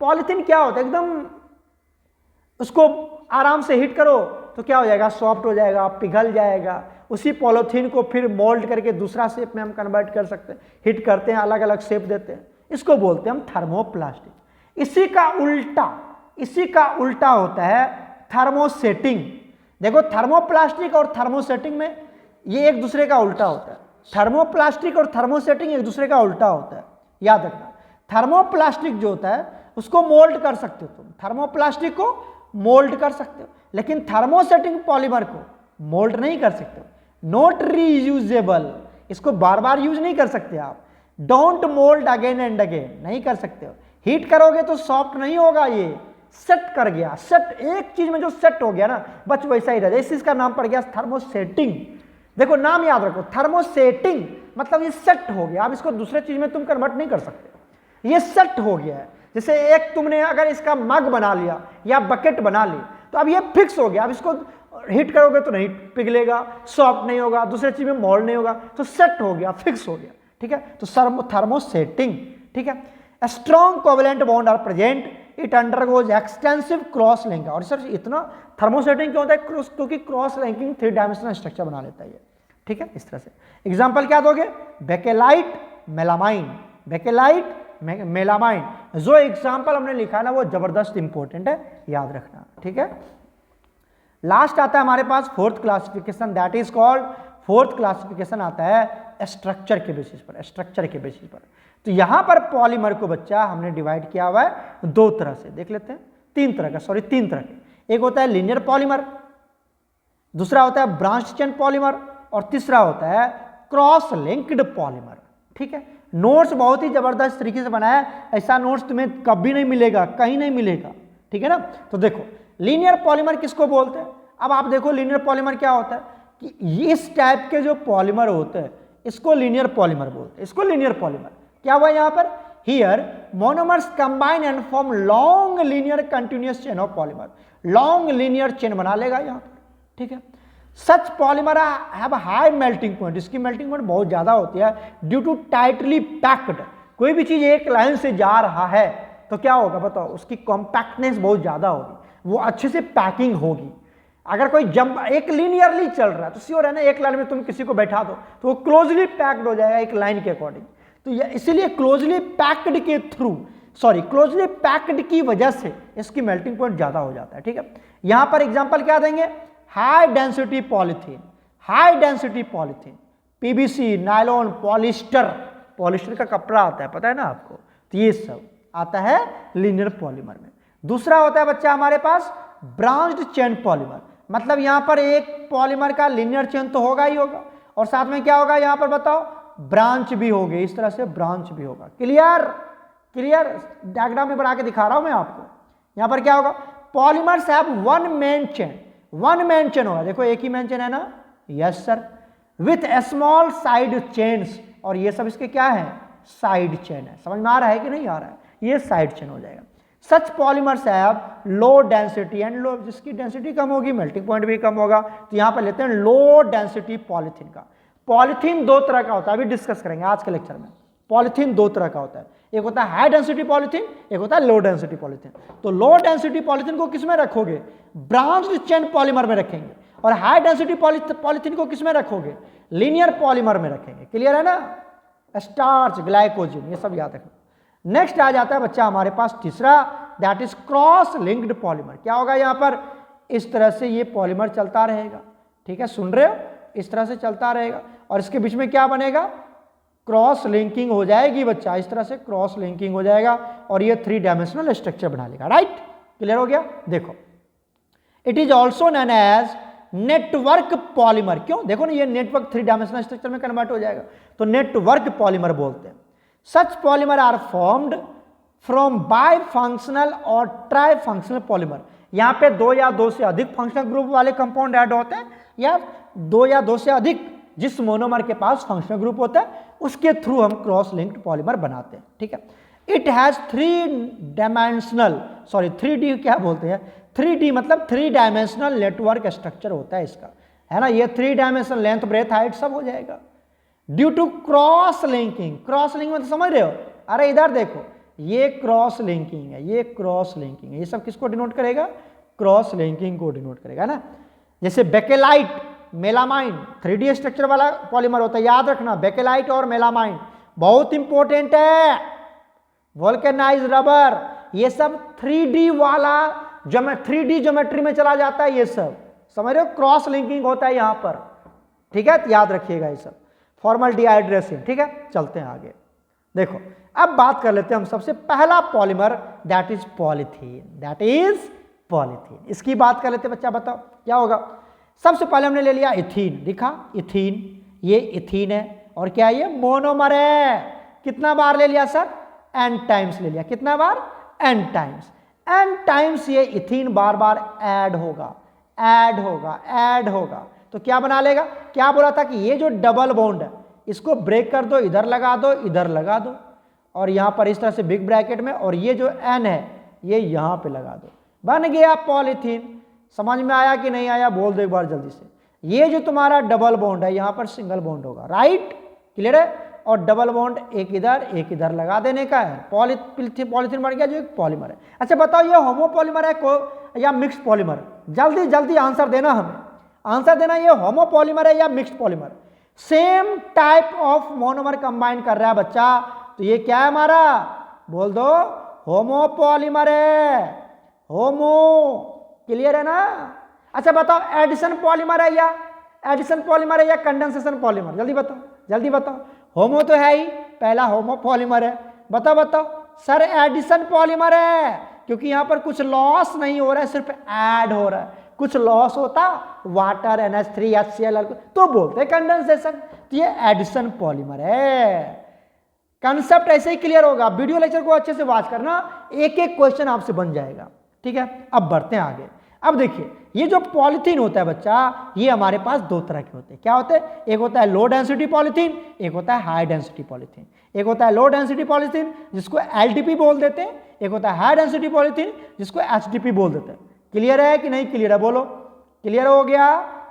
पॉलीथीन क्या होता है? एकदम उसको आराम से हीट करो तो क्या हो जाएगा? सॉफ्ट हो जाएगा, पिघल जाएगा। उसी पॉलीथीन को फिर मोल्ड करके दूसरा शेप में हम कन्वर्ट कर सकते हैं, हिट करते हैं, अलग अलग शेप देते हैं, इसको बोलते हैं हम थर्मोप्लास्टिक। इसी का उल्टा होता है थर्मोसेटिंग। देखो थर्मोप्लास्टिक और थर्मोसेटिंग में ये एक दूसरे का उल्टा होता है। थर्मोप्लास्टिक और थर्मोसेटिंग एक दूसरे का उल्टा होता है, याद रखना। थर्मोप्लास्टिक जो होता है उसको मोल्ड कर सकते हो तुम, थर्मोप्लास्टिक को मोल्ड कर सकते हो, लेकिन थर्मोसेटिंग पॉलीमर को मोल्ड नहीं कर सकते हो। नॉट रीयूजेबल, इसको बार बार यूज नहीं कर सकते आप। Don't mould again and again, नहीं कर सकते हो। हीट करोगे तो सॉफ्ट नहीं होगा, ये सेट कर गया। सेट, एक चीज में जो सेट हो गया ना बस वैसा ही रह जाए, इस चीज का नाम पड़ गया थर्मोसेटिंग। देखो नाम याद रखो, थर्मोसेटिंग मतलब ये सेट हो गया, अब इसको दूसरे चीज में तुम कन्वर्ट नहीं कर सकते, ये सेट हो गया है। जैसे एक तुमने अगर इसका मग बना लिया या बकेट बना ली तो अब ये फिक्स हो गया, अब इसको हीट करोगे तो नहीं पिघलेगा, सॉफ्ट नहीं होगा, दूसरे चीज में मोल्ड नहीं होगा, तो सेट हो गया, फिक्स हो गया, ठीक है। तो थर्मोसेटिंग, ठीक है। Strong covalent bond are present, it undergoes extensive cross link. और सर इतना थर्मोसेटिंग क्यों होता है? क्योंकि क्रॉस लिंकिंग 3 डायमेंशनल स्ट्रक्चर बना लेता है ये, ठीक है। इस तरह से एग्जांपल क्या दोगे? Bakelite, melamine, bakelite, melamine. जो एग्जांपल हमने लिखा है ना वो जबरदस्त इंपॉर्टेंट है, याद रखना, ठीक है। लास्ट आता है हमारे पास fourth classification, that is called, fourth classification आता है स्ट्रक्चर के बेसिस पर, स्ट्रक्चर के बेसिस पर। तो यहां पर पॉलीमर को बच्चा हमने डिवाइड किया हुआ है 2 तरह से, देख लेते हैं, 3 तरह का, सॉरी 3 तरह के। एक होता है लीनियर पॉलीमर, दूसरा होता है ब्रांच चेन पॉलीमर, और तीसरा होता है क्रॉस लिंक्ड पॉलीमर, ठीक है। नोट्स बहुत ही जबरदस्त तरीके से बनाया है, ऐसा नोट्स तुम्हें कभी नहीं मिलेगा, कहीं नहीं मिलेगा, ठीक है ना। तो देखो लीनियर पॉलीमर किसको बोलते हैं? अब आप देखो लीनियर पॉलीमर क्या होता है कि इस टाइप के जो पॉलीमर होते हैं इसको लीनियर पॉलीमर बोलते हैं, इसको लीनियर पॉलीमर। क्या हुआ यहाँ पर? Here monomers combine and form long linear continuous chain of polymer, long linear chain बना लेगा यहाँ पर, ठीक है। Such polymer have high melting point, इसकी मेल्टिंग पॉइंट बहुत ज्यादा होती है ड्यू टू टाइटली पैक्ड। कोई भी चीज एक लाइन से जा रहा है तो क्या होगा बताओ? उसकी कॉम्पैक्टनेस बहुत ज्यादा होगी, वो अच्छे से पैकिंग होगी। अगर कोई जंप एक लीनियरली चल रहा है तो श्योर है ना, एक लाइन में तुम किसी को बैठा दो तो वो क्लोजली पैक्ड हो जाएगा एक लाइन के अकॉर्डिंग। तो इसीलिए क्लोजली पैक्ड के थ्रू, सॉरी क्लोजली पैक्ड की वजह से इसकी मेल्टिंग पॉइंट ज्यादा हो जाता है, ठीक है। यहां पर एग्जांपल क्या देंगे? High density polythene, high density polythene, PVC, nylon, polyester, polyester का कपड़ा आता है पता है ना आपको, तो ये सब आता है लीनियर पॉलीमर में। दूसरा होता है बच्चा हमारे पास ब्रांच्ड चेन पॉलीमर, मतलब यहां पर एक पॉलीमर का लीनियर चेन तो होगा ही होगा, और साथ में क्या होगा यहां पर बताओ? ब्रांच भी होगी, इस तरह से ब्रांच भी होगा। क्लियर? क्लियर? डायग्राम में बना के दिखा रहा हूं मैं आपको। यहां पर क्या होगा? Polymers have one main chain, one main chain होगा, देखो एक ही मेन चेन है ना, yes sir, with small side chains, और ये सब इसके क्या है? साइड चेन है। समझ में आ रहा है कि नहीं आ रहा है? ये साइड चेन हो जाएगा। Such polymers have low density and low, जिसकी डेंसिटी कम होगी मेल्टिंग पॉइंट भी कम होगा, तो यहां पर लेते हैं लो डेंसिटी पॉलीथीन का। पॉलीथीन 2 तरह का होता है, अभी डिस्कस करेंगे आज के लेक्चर में। पॉलीथीन 2 तरह का होता है, एक होता है हाई डेंसिटी पॉलीथीन, एक होता है लो डेंसिटी पॉलीथीन। तो लो डेंसिटी पॉलीथीन को किसमें रखोगे? ब्रांच्ड चेन पॉलीमर में रखेंगे, और हाई डेंसिटी पॉलीथीन को किसमें रखोगे? लीनियर पॉलीमर में रखेंगे। क्लियर है ना? स्टार्च, ग्लाइकोजन, ये सब याद रखना। नेक्स्ट आ जाता है बच्चा हमारे पास तीसरा, that is cross linked polymer. क्या होगा यहां पर? इस तरह से ये पॉलीमर चलता रहेगा, ठीक है, सुन रहे हो? इस तरह से चलता रहेगा, और इसके बीच में क्या बनेगा? क्रॉस लिंकिंग हो जाएगी बच्चा, इस तरह से क्रॉस लिंकिंग हो जाएगा, और ये 3 डायमेंशनल स्ट्रक्चर बना लेगा। राइट? क्लियर हो गया? देखो it is also known as network polymer. क्यों? देखो ना, ये नेटवर्क 3 डायमेंशनल स्ट्रक्चर में कन्वर्ट हो जाएगा, तो नेटवर्क पॉलीमर बोलते हैं। Such polymer are formed from bi functional और ट्राई फंक्शनल पॉलीमर। यहां पे 2 या 2 से अधिक फंक्शनल ग्रुप वाले कंपाउंड ऐड होते हैं, या 2 या 2 से अधिक जिस मोनोमर के पास फंक्शनल ग्रुप होता है उसके थ्रू हम क्रॉस लिंक्ड पॉलीमर बनाते हैं, ठीक है। It has 3 dimensional, sorry 3D क्या बोलते हैं? 3D मतलब 3 डायमेंशनल नेटवर्क स्ट्रक्चर होता है इसका, है ना। ये 3 डायमेंशनल लेंथ, ब्रेथ, हाइट सब हो जाएगा due to cross linking. Cross linking मतलब समझ रहे हो? अरे इधर देखो, ये क्रॉस लिंकिंग है, ये क्रॉस लिंकिंग है, ये सब किसको डिनोट करेगा? क्रॉस लिंकिंग को डिनोट करेगा ना। जैसे बेकेलाइट, मेलामाइन 3D स्ट्रक्चर वाला पॉलीमर होता है, याद रखना। बेकेलाइट और मेलामाइन बहुत इंपॉर्टेंट है। वोल्केनाइज रबर, ये सब 3D वाला 3D ज्योमेट्री में चला जाता है, ये सब समझ रहे हो? क्रॉस लिंकिंग होता है यहां पर, ठीक है, याद रखिएगा ये सब। फॉर्मल डिहाइड्रेशन, ठीक है। चलते हैं आगे। देखो अब बात कर लेते हैं हम सबसे पहला polymer, that is polythene, that is polythene. इसकी बात कर लेते हैं बच्चा, बताओ क्या होगा? सबसे पहले हमने ले लिया इथीन, दिखा इथीन, ये इथीन है, और क्या है? ये मोनोमर है। कितना बार ले लिया सर? n टाइम्स ले लिया। कितना बार? n times. n टाइम्स ये इथीन बार बार ऐड होगा, ऐड होगा, ऐड होगा, तो क्या बना लेगा, क्या बोला था कि ये जो डबल बॉन्ड है इसको ब्रेक कर दो, इधर लगा दो, इधर लगा दो, और यहां पर इस तरह से बिग ब्रैकेट में, और ये जो N है ये यहां पे लगा दो, बन गया पॉलीथीन। समझ में आया कि नहीं आया, बोल दो एक बार जल्दी से। ये जो तुम्हारा डबल बॉन्ड है यहां पर सिंगल बॉन्ड होगा, राइट, क्लियर है, और डबल बॉन्ड एक इधर लगा देने का है, पॉलीथीन बन गया जो एक पॉलीमर है। अच्छा बताओ ये होमोपॉलीमर है या मिक्स्ड पॉलीमर, जल्दी जल्दी आंसर देना, हमें आंसर देना, ये होमोपॉलीमर है या mixed polymer. Same type of monomer combine कर रहा है बच्चा, तो ये क्या है हमारा, बोल दो होमोपॉलीमर है, होमो, क्लियर है ना। अच्छा बताओ एडिशन पॉलीमर है या कंडेंसेशन पॉलीमर, जल्दी बताओ जल्दी बताओ। होमो तो है ही, पहला होमो पॉलीमर है, बताओ सर एडिशन पॉलीमर है, क्योंकि यहां पर कुछ लॉस नहीं हो रहा है, सिर्फ ऐड हो रहा है। कुछ लॉस होता वाटर NH3 HCl तो बोलते हैं कंडेंसेशन, तो ये एडिशन पॉलीमर है। कंसेप्ट ऐसे ही क्लियर होगा, वीडियो लेक्चर को अच्छे से वॉच करना, एक एक क्वेश्चन आपसे बन जाएगा, ठीक है। अब बढ़ते हैं आगे। अब देखिए ये जो पॉलीथीन होता है बच्चा, ये हमारे पास दो तरह के होते हैं, क्या होते हैं, एक होता है लो डेंसिटी पॉलीथीन, एक होता है हाई डेंसिटी पॉलीथीन। एक होता है लो डेंसिटी पॉलीथीन जिसको LDP बोल देते हैं, एक होता है हाई डेंसिटी पॉलीथीन जिसको HDP बोल देते हैं। क्लियर है कि नहीं क्लियर है, बोलो क्लियर हो गया,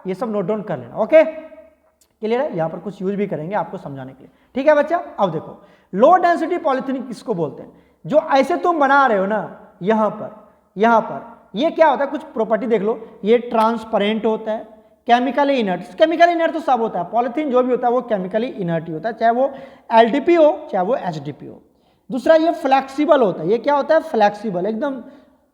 ये सब नोट डाउन कर लेना, ओके क्लियर है। यहां पर कुछ यूज भी करेंगे आपको समझाने के लिए, ठीक है बच्चा। अब देखो लो डेंसिटी पॉलीथीन किसको बोलते हैं, जो ऐसे तुम बना रहे हो ना, यहां पर ये क्या होता है, कुछ प्रॉपर्टी देख लो, ये ट्रांसपेरेंट होता है, केमिकली इनर्ट तो सब होता है, पॉलीथीन जो भी होता है वो केमिकली इनर्ट ही होता है, चाहे वो LDP हो चाहे वो HDP हो। दूसरा ये फ्लेक्सिबल होता है, ये क्या होता है, फ्लेक्सिबल, एकदम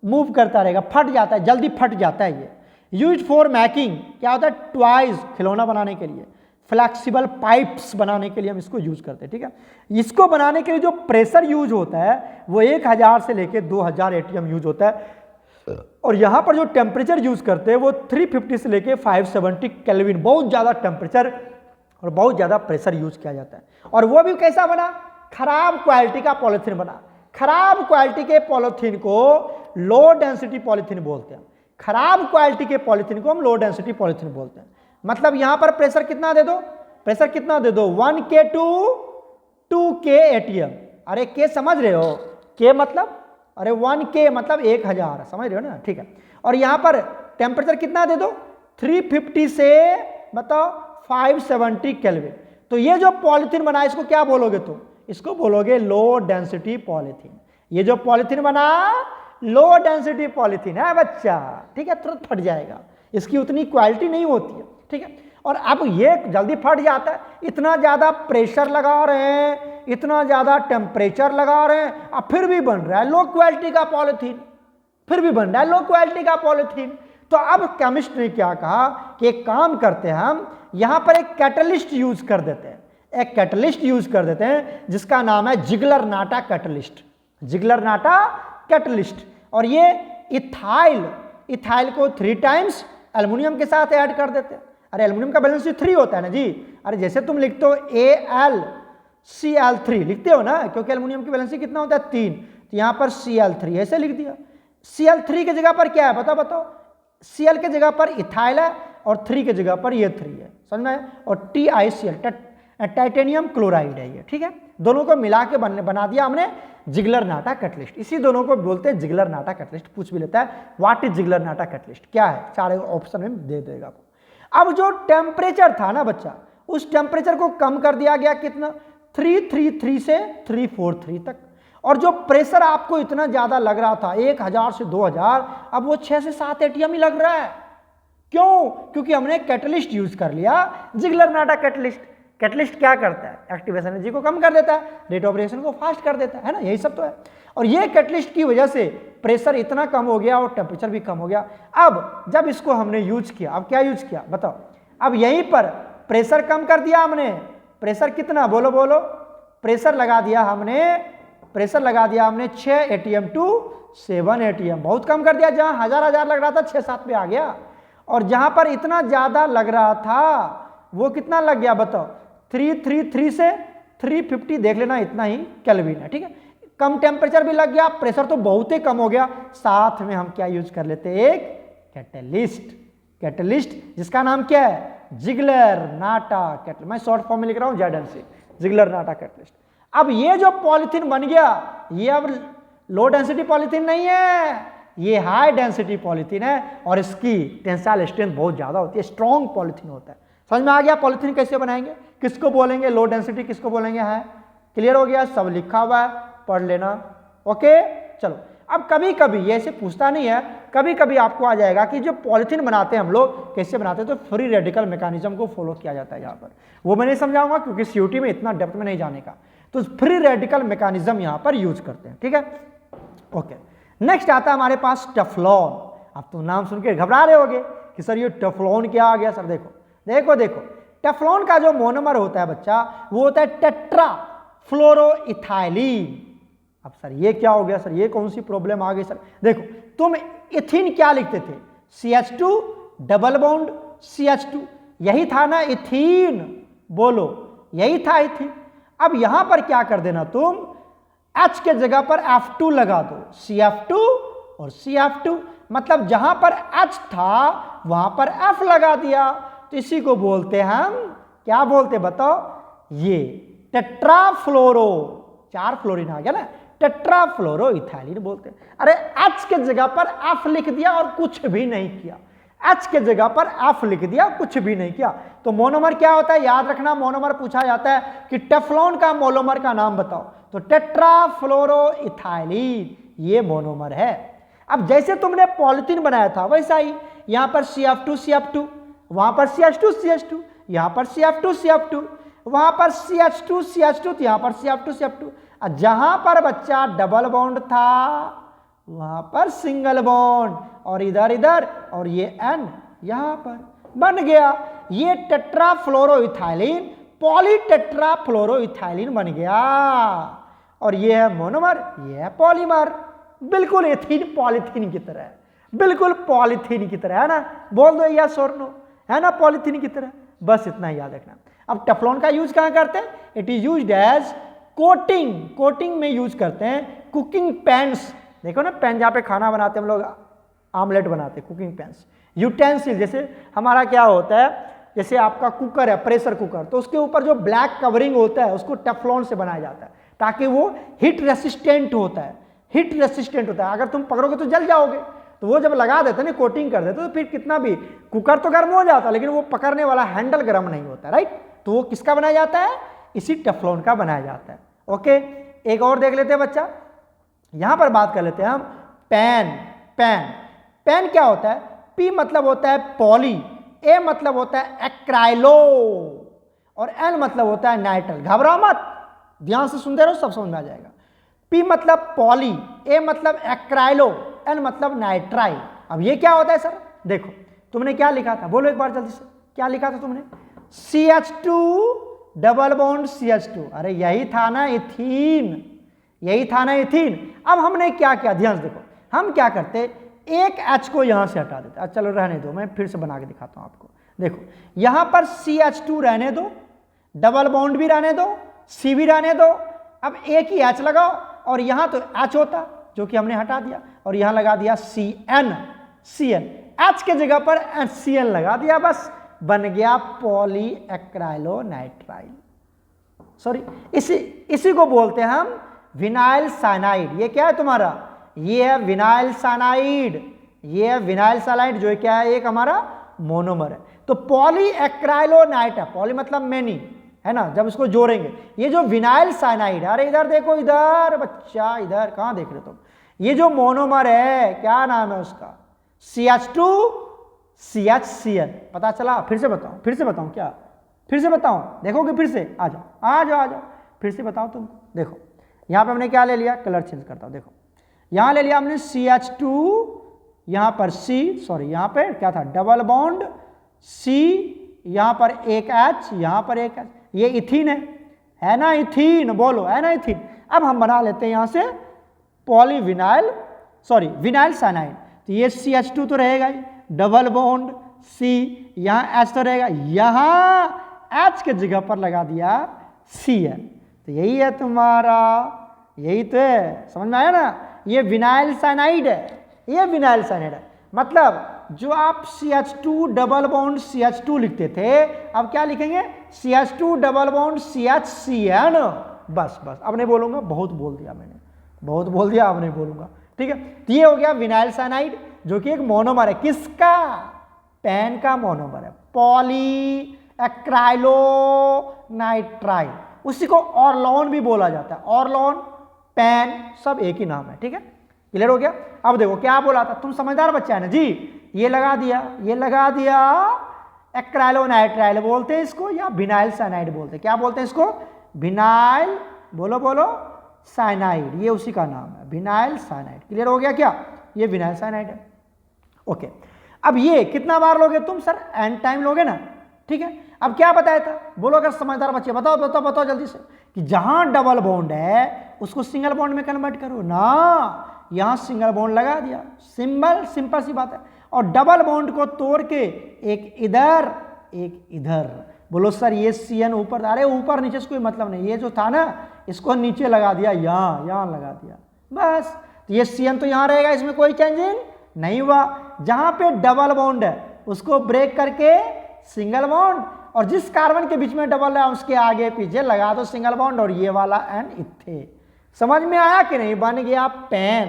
मूव करता रहेगा, फट जाता है, जल्दी फट जाता है। ये यूज फॉर मेकिंग, क्या होता है, टॉयज, खिलौना बनाने के लिए, फ्लेक्सिबल पाइप्स बनाने के लिए हम इसको यूज करते हैं, ठीक है। इसको बनाने के लिए जो प्रेशर यूज होता है वो 1000 से लेके 2000 ATM यूज होता है, और यहां पर जो टेम्परेचर यूज करते हैं वो 350 से लेके 570 केल्विन, बहुत ज्यादा टेम्परेचर और बहुत ज्यादा प्रेशर यूज किया जाता है। और वो भी कैसा बना, खराब क्वालिटी का पॉलीथीन बना। खराब क्वालिटी के पॉलीथीन को लो डेंसिटी पॉलीथीन बोलते हैं, खराब क्वालिटी के पॉलीथीन को हम लो डेंसिटी पॉलीथीन बोलते हैं। मतलब यहां पर प्रेशर कितना दे दो, 1K टू 2K ATM। अरे के समझ रहे हो, के मतलब, अरे 1K मतलब 1000, समझ रहे हो ना, ठीक है। और यहां पर टेम्परेचर कितना दे दो, 350 से बताओ 570 केल्विन। तो ये जो पॉलीथीन बना इसको क्या बोलोगे तुम, इसको बोलोगे लो डेंसिटी पॉलीथीन। ये जो पॉलीथीन बना लो डेंसिटी पॉलीथीन है बच्चा, ठीक है, तुरंत फट जाएगा, इसकी उतनी क्वालिटी नहीं होती है, ठीक है। और अब ये जल्दी फट जाता है, इतना ज्यादा प्रेशर लगा रहे हैं, इतना ज्यादा टेम्परेचर लगा रहे हैं, अब फिर भी बन रहा है लो क्वालिटी का पॉलीथीन, तो अब केमिस्ट ने क्या कहा कि एक काम करते हैं, हम यहां पर एक कैटलिस्ट यूज कर देते हैं, जिसका नाम है जिगलर-नाटा कैटलिस्ट। और ये इथाइल को 3 टाइम्स एल्युमिनियम के साथ ऐड कर देते हैं। अरे एल्युमिनियम का बैलेंस 3 होता है ना जी, अरे जैसे तुम लिखते हो AlCl3 लिखते हो ना, क्योंकि एल्युमिनियम की बैलेंस कितना होता है 3, तो यहां पर Cl3 ऐसे लिख दिया। Cl3 की जगह पर क्या है बताओ, Cl के जगह पर इथाइल है और 3 के जगह पर ये 3 है, समझ में, और TiCl टाइटेनियम क्लोराइड है ये, ठीक है। दोनों को मिला के बना दिया हमने जिगलर-नाटा कैटलिस्ट। इसी दोनों को बोलते हैं जिगलर-नाटा कैटलिस्ट। पूछ भी लेता है व्हाट इज जिगलर-नाटा कैटलिस्ट, क्या है, 4 ऑप्शन में दे देगा आपको। अब जो टेम्परेचर था ना बच्चा, उस टेम्परेचर को कम कर दिया गया, कितना, 333 से 343 तक। और जो प्रेशर आपको इतना ज्यादा लग रहा था 1000 से 2000, अब वो 6 से 7 ATM ही लग रहा है। क्यों, क्योंकि हमने कैटलिस्ट यूज कर लिया, जिगलर-नाटा कैटलिस्ट। कैटलिस्ट क्या करता है, एक्टिवेशन एनर्जी को कम कर देता है, रेट ऑफ रिएक्शन को फास्ट कर देता है ना, यही सब तो है। और ये कैटलिस्ट की वजह से प्रेशर इतना कम हो गया और टेम्परेचर भी कम हो गया। अब जब इसको हमने यूज किया, अब क्या यूज किया बताओ, अब यहीं पर प्रेशर कम कर दिया हमने, प्रेशर कितना, बोलो, प्रेशर लगा दिया हमने 6 ATM टू 7 ATM, बहुत कम कर दिया। जहां हजार लग रहा था 6-7 पे आ गया, और जहां पर इतना ज्यादा लग रहा था वो कितना लग गया बताओ, 333 से 350, देख लेना इतना ही केल्विन है, ठीक है। कम टेम्परेचर भी लग गया, प्रेशर तो बहुत ही कम हो गया, साथ में हम क्या यूज कर लेते, एक कैटलिस्ट जिसका नाम क्या है, जिगलर नाटा कैटलिस्ट, मैं शॉर्ट फॉर्म में लिख रहा हूं ZNC, जिगलर नाटा कैटलिस्ट। अब ये जो पॉलिथीन बन गया, ये अब लो डेंसिटी पॉलिथीन नहीं है, ये हाई डेंसिटी पॉलिथीन है और इसकी टेंसाइल स्ट्रेंथ बहुत ज्यादा होती है, स्ट्रॉन्ग पॉलिथीन होता है। समझ में आ गया पॉलिथीन कैसे बनाएंगे, किसको बोलेंगे लो डेंसिटी, किसको बोलेंगे हाई? क्लियर हो गया, सब लिखा हुआ है, पढ़ लेना। ओके चलो, अब कभी कभी ये ऐसे पूछता नहीं है, कभी कभी आपको आ जाएगा कि जो पॉलिथीन बनाते हैं हम लोग कैसे बनाते हैं, तो फ्री रेडिकल मैकेनिज्म को फॉलो किया जाता है यहाँ पर, वो मैं नहीं समझाऊंगा क्योंकि सीयूटी में इतना डेप्थ में नहीं जाने का, तो फ्री रेडिकल मैकेनिज्म यहाँ पर यूज करते हैं, ठीक है। ओके, नेक्स्ट आता है हमारे पास टेफ्लॉन। अब तो नाम सुन के घबरा रहे होगे कि सर ये टेफ्लॉन क्या आ गया सर। देखो देखो देखो, टेफ्लॉन का जो मोनोमर होता है बच्चा, वो होता है टेट्रा फ्लोरोइथाइलिन। अब सर ये क्या हो गया सर, ये कौन सी प्रॉब्लम आ गई सर? देखो तुम इथिन क्या लिखते थे, CH2 डबल बॉन्ड CH2, यही था ना इथीन, बोलो यही था इथीन। अब यहां पर क्या कर देना तुम, H के जगह पर F2 लगा दो, CF2 और CF2, मतलब जहां पर H था वहां पर F लगा दिया, तो इसी को बोलते हैं हम, क्या बोलते बताओ, ये टेट्राफ्लोरो, 4 फ्लोरीन आ गया ना, टेट्राफ्लोरोइथाइलिन बोलते हैं। अरे H के जगह पर F लिख दिया और कुछ भी नहीं किया, H के जगह पर F लिख दिया, कुछ भी नहीं किया, तो मोनोमर क्या होता है, याद रखना, मोनोमर पूछा जाता है कि टेफ्लॉन का मोनोमर का नाम बताओ, तो टेट्राफ्लोरोइथाइलिन ये मोनोमर है। अब जैसे तुमने पॉलिथीन बनाया था वैसा ही, यहां पर CF2 CF2, वहां पर CH2 CH2, यहां पर CF2 CF2, वहां पर CH2 CH2, तो यहां पर CF2 CF2, जहां पर बच्चा डबल बॉन्ड था वहां पर सिंगल बॉन्ड, और इधर इधर, और ये N यहां पर बन गया, ये टेट्राफ्लोरोइथाइलिन पॉलीटेट्राफ्लोरोइथाइलिन बन गया, और ये है मोनोमर, ये है पॉलीमर, बिल्कुल एथीन पॉलीथीन की तरह है, बिल्कुल पॉलीथीन की तरह है ना, बोल दो यस और नो, है ना पॉलीथीन की तरह, बस इतना ही याद रखना। अब टेफ्लॉन का यूज कहां करते हैं, it is used as coating, coating में यूज करते हैं, कुकिंग पैन्स, देखो ना पैन जहां पे खाना बनाते हैं हम लोग, आमलेट बनाते हैं, कुकिंग पैन्स, यूटेंसिल, जैसे हमारा क्या होता है, जैसे आपका कुकर है, प्रेशर कुकर, तो उसके ऊपर जो ब्लैक कवरिंग होता है उसको टेफ्लॉन से बनाया जाता है, ताकि वो हीट रेसिस्टेंट होता है, हीट रेसिस्टेंट होता है, अगर तुम पकड़ोगे तो जल जाओगे, तो वो जब लगा देते ना, कोटिंग कर देते, तो फिर कितना भी कुकर तो गर्म हो जाता है, लेकिन वो पकड़ने वाला हैंडल गर्म नहीं होता, राइट, तो वो किसका बनाया जाता है, इसी टेफ्लॉन का बनाया जाता है। ओके, एक और देख लेते हैं बच्चा, यहां पर बात कर लेते हैं हम पैन। पैन, पैन क्या होता है, P मतलब होता है पॉली, A मतलब होता है एक्राइलो, और N मतलब होता है नाइट्राइल। घबराओ मत, ध्यान से सुनते रहो, सब समझ में आ जाएगा। P मतलब पॉली, A मतलब एक्राइलो, N मतलब नाइट्राइल। अब ये क्या होता है सर, देखो तुमने क्या लिखा था, बोलो एक बार जल्दी से, क्या लिखा था तुमने, CH2 डबल बॉन्ड CH2, अरे यही था ना इथीन, यही था ना इथीन। अब हमने क्या किया, ध्यान से देखो, हम क्या करते, एक H को यहां से हटा देते, अच्छा चलो रहने दो, मैं फिर से बना के दिखाता हूं आपको। देखो यहां पर CH2 रहने दो, डबल बॉन्ड भी रहने दो, C भी रहने दो, अब एक ही H लगाओ, और यहां तो H होता जो कि हमने हटा दिया, और यहां लगा दिया CN, CN, H के जगह पर CN लगा दिया, बस बन गया पॉली एक्राइलो नाइट्राइल, सॉरी, इसी को बोलते हैं हम विनाइल साइनाइड। ये क्या है तुम्हारा, ये है विनाइल साइनाइड, ये है विनाइल साइनाइड, जो क्या है, एक हमारा मोनोमर है। तो पॉली एक्राइलोनाइट है, पॉली मतलब मेनी, है ना, जब इसको जोड़ेंगे, ये जो विनाइल साइनाइड, अरे इधर देखो, इधर बच्चा, इधर कहां देख रहे तुम, ये जो मोनोमर है, क्या नाम है उसका, CH2 CHCl, पता चला, फिर से बताऊं, फिर से बताऊं क्या, फिर से बताऊं, देखोगे फिर से, आ जाओ आ जाओ आ जाओ, फिर से बताओ तुम। देखो यहां पे हमने क्या ले लिया, कलर चेंज करता हूं, देखो यहां ले लिया हमने CH2, यहां पर C, सॉरी यहां पे क्या था, डबल बॉन्ड C, यहां पर एक H, यहां पर एक H, ये इथीन है ना, इथीन, बोलो है ना इथीन। अब हम बना लेते हैं यहां से पॉलीविनाइल, सॉरी विनाइल साइनाइड, तो ये CH2 तो रहेगा ही, डबल बॉन्ड C, यहां H तो रहेगा, यहां H के जगह पर लगा दिया Cl, तो यही है तुम्हारा, यही तो है, समझ में आया ना, ये विनाइल साइनाइड है, ये विनाइल साइनाइड है, मतलब जो आप CH2 डबल बॉन्ड CH2 लिखते थे, अब क्या लिखेंगे? CH2 double bond CHCN। बस बस, अब नहीं बोलूंगा, बहुत बोल दिया मैंने, बहुत बोल दिया, अब नहीं बोलूंगा। ठीक है, तो ये हो गया विनाइल साइनाइड, जो कि एक मोनोमर है। किसका? पेन का मोनोमर है, पॉली एक्राइलोनाइट्राइल। उसी को ऑरलॉन भी बोला जाता है, ऑरलॉन, पेन, सब एक ही नाम है। ठीक है, क्लियर हो गया? अब देखो क्या बोला था, तुम समझदार बच्चा है ना जी, ये लगा दिया, ये लगा दिया, एक्राइलोनाइट्राइल बोलते हैं इसको, या विनाइल साइनाइड बोलते हैं। क्या बोलते हैं इसको? विनाइल, बोलो बोलो, साइनाइड, ये उसी का नाम है, विनाइल साइनाइड। क्लियर हो गया क्या? ये विनाइल साइनाइड है। ओके, अब ये कितना बार लोगे तुम? सर एन टाइम लोगे ना। ठीक है, अब क्या बताया था, बोलो अगर समझदार बच्चे, बताओ बताओ बताओ जल्दी से, कि जहां डबल बॉन्ड है उसको सिंगल बॉन्ड में कन्वर्ट करो ना। यहां सिंगल बॉन्ड लगा दिया, सिंबल, सिंपल सी बात है। और डबल बॉन्ड को तोड़ के एक इधर एक इधर, बोलो सर ये CN ऊपर, अरे ऊपर नीचे से कोई मतलब नहीं, ये जो था ना इसको नीचे लगा दिया, यहां यहां लगा दिया, बस। तो ये CN तो यहां रहेगा, इसमें कोई चेंजिंग नहीं हुआ। जहां पे डबल बॉन्ड है उसको ब्रेक करके सिंगल बॉन्ड, और जिस कार्बन के बीच में डबल है उसके आगे पीछे लगा दो सिंगल बॉन्ड, और ये वाला एन इथे। समझ में आया कि नहीं? बन गया पेन।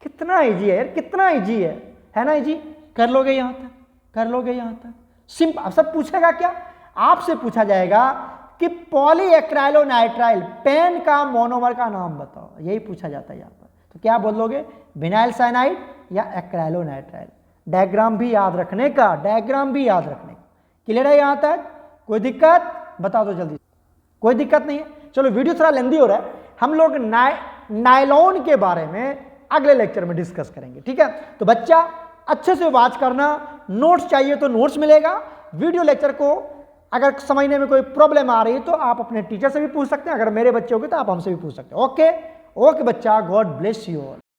कितना इजी है यार, कितना इजी है ना? इजी कर लोगे यहां तक, कर लोगे यहां तक, सिंपल। सब पूछेगा क्या? आपसे पूछा जाएगा कि पॉलीएक्राइलोनाइट्राइल पेन का मोनोमर का नाम बताओ, यही पूछा जाता है यहां पर। तो क्या बोलोगे? विनाइल साइनाइड या एक्राइलोनाइट्राइल। डायग्राम भी याद रखने का, डायग्राम भी याद रखने का। क्लियर है यहां तक? कोई दिक्कत? बता दो जल्दी। कोई दिक्कत नहीं है? चलो, वीडियो थोड़ा लेंदी हो रहा है, हम लोग नायलॉन के बारे में अगले लेक्चर में डिस्कस करेंगे। ठीक है, तो बच्चा अच्छे से वॉच करना, नोट्स चाहिए तो नोट्स मिलेगा। वीडियो लेक्चर को अगर समझने में कोई प्रॉब्लम आ रही है तो आप अपने टीचर से भी पूछ सकते हैं, अगर मेरे बच्चे हो गए तो आप हमसे भी पूछ सकते हैं। ओके ओके बच्चा, गॉड ब्लेस यू ऑल।